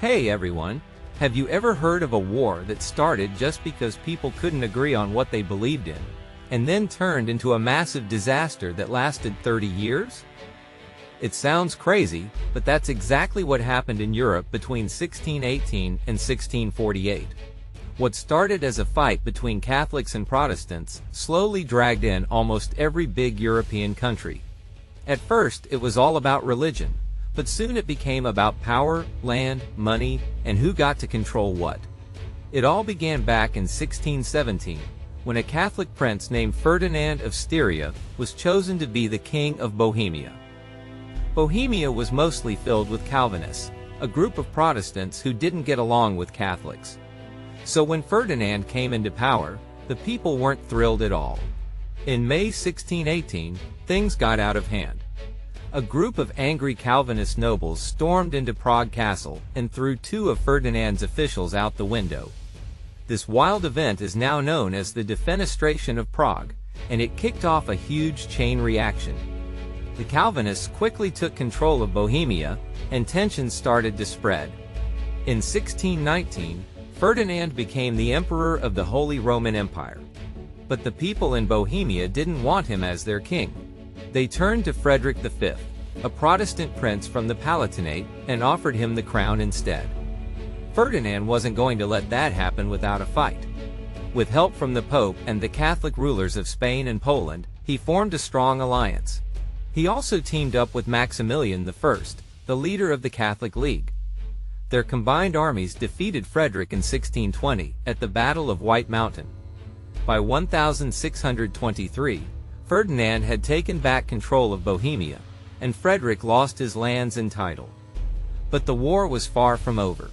Hey everyone, have you ever heard of a war that started just because people couldn't agree on what they believed in, and then turned into a massive disaster that lasted 30 years? It sounds crazy, but that's exactly what happened in Europe between 1618 and 1648. What started as a fight between Catholics and Protestants slowly dragged in almost every big European country. At first, it was all about religion, but soon it became about power, land, money, and who got to control what. It all began back in 1617, when a Catholic prince named Ferdinand of Styria was chosen to be the King of Bohemia. Bohemia was mostly filled with Calvinists, a group of Protestants who didn't get along with Catholics. So when Ferdinand came into power, the people weren't thrilled at all. In May 1618, things got out of hand. A group of angry Calvinist nobles stormed into Prague Castle and threw two of Ferdinand's officials out the window. This wild event is now known as the Defenestration of Prague, and it kicked off a huge chain reaction. The Calvinists quickly took control of Bohemia, and tensions started to spread. In 1619, Ferdinand became the Emperor of the Holy Roman Empire. But the people in Bohemia didn't want him as their king. They turned to Frederick V, a Protestant prince from the Palatinate, and offered him the crown instead. Ferdinand wasn't going to let that happen without a fight. With help from the Pope and the Catholic rulers of Spain and Poland, he formed a strong alliance. He also teamed up with Maximilian I, the leader of the Catholic League. Their combined armies defeated Frederick in 1620 at the Battle of White Mountain. By 1623, Ferdinand had taken back control of Bohemia, and Frederick lost his lands and title. But the war was far from over.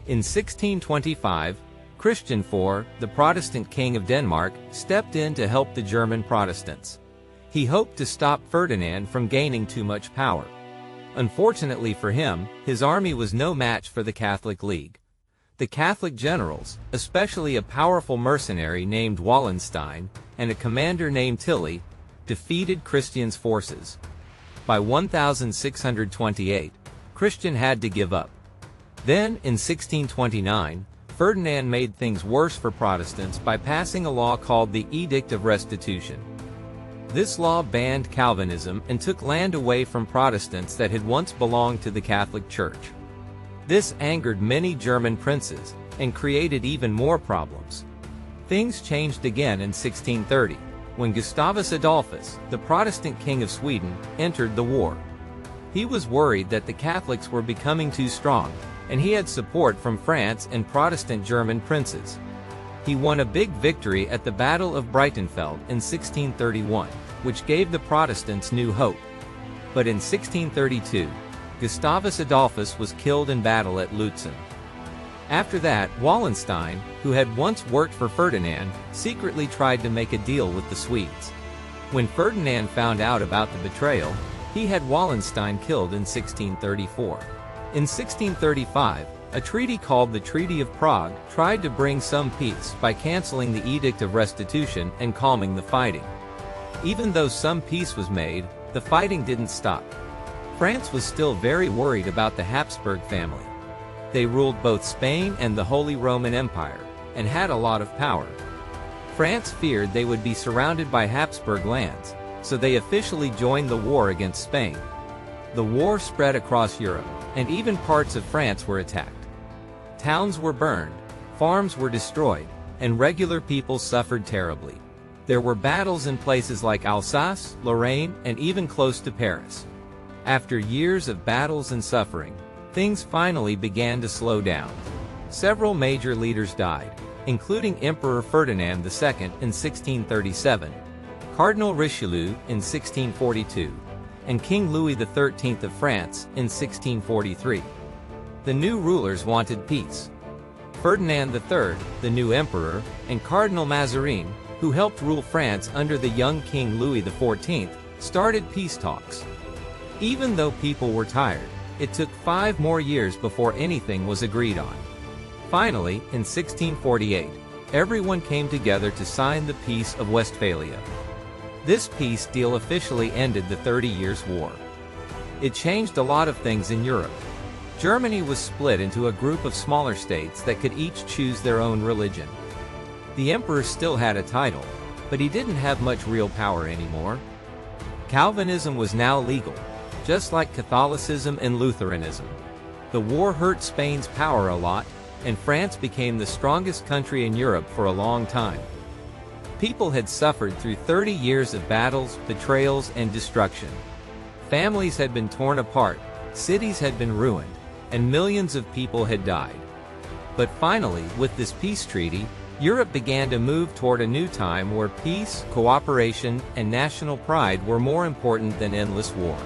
In 1625, Christian IV, the Protestant king of Denmark, stepped in to help the German Protestants. He hoped to stop Ferdinand from gaining too much power. Unfortunately for him, his army was no match for the Catholic League. The Catholic generals, especially a powerful mercenary named Wallenstein and a commander named Tilly, defeated Christian's forces. By 1628, Christian had to give up. Then, in 1629, Ferdinand made things worse for Protestants by passing a law called the Edict of Restitution. This law banned Calvinism and took land away from Protestants that had once belonged to the Catholic Church. This angered many German princes and created even more problems. Things changed again in 1630, when Gustavus Adolphus, the Protestant king of Sweden, entered the war. He was worried that the Catholics were becoming too strong, and he had support from France and Protestant German princes. He won a big victory at the Battle of Breitenfeld in 1631, which gave the Protestants new hope. But in 1632, Gustavus Adolphus was killed in battle at Lutzen. After that, Wallenstein, who had once worked for Ferdinand, secretly tried to make a deal with the Swedes. When Ferdinand found out about the betrayal, he had Wallenstein killed in 1634. In 1635, a treaty called the Treaty of Prague tried to bring some peace by canceling the Edict of Restitution and calming the fighting. Even though some peace was made, the fighting didn't stop. France was still very worried about the Habsburg family. They ruled both Spain and the Holy Roman Empire, and had a lot of power. France feared they would be surrounded by Habsburg lands, so they officially joined the war against Spain. The war spread across Europe, and even parts of France were attacked. Towns were burned, farms were destroyed, and regular people suffered terribly. There were battles in places like Alsace, Lorraine, and even close to Paris. After years of battles and suffering, things finally began to slow down. Several major leaders died, including Emperor Ferdinand II in 1637, Cardinal Richelieu in 1642, and King Louis XIII of France in 1643. The new rulers wanted peace. Ferdinand III, the new emperor, and Cardinal Mazarin, who helped rule France under the young King Louis XIV, started peace talks. Even though people were tired, it took 5 more years before anything was agreed on. Finally, in 1648, everyone came together to sign the Peace of Westphalia. This peace deal officially ended the 30 Years' War. It changed a lot of things in Europe. Germany was split into a group of smaller states that could each choose their own religion. The emperor still had a title, but he didn't have much real power anymore. Calvinism was now legal, just like Catholicism and Lutheranism. The war hurt Spain's power a lot, and France became the strongest country in Europe for a long time. People had suffered through 30 years of battles, betrayals, and destruction. Families had been torn apart, cities had been ruined, and millions of people had died. But finally, with this peace treaty, Europe began to move toward a new time where peace, cooperation, and national pride were more important than endless war.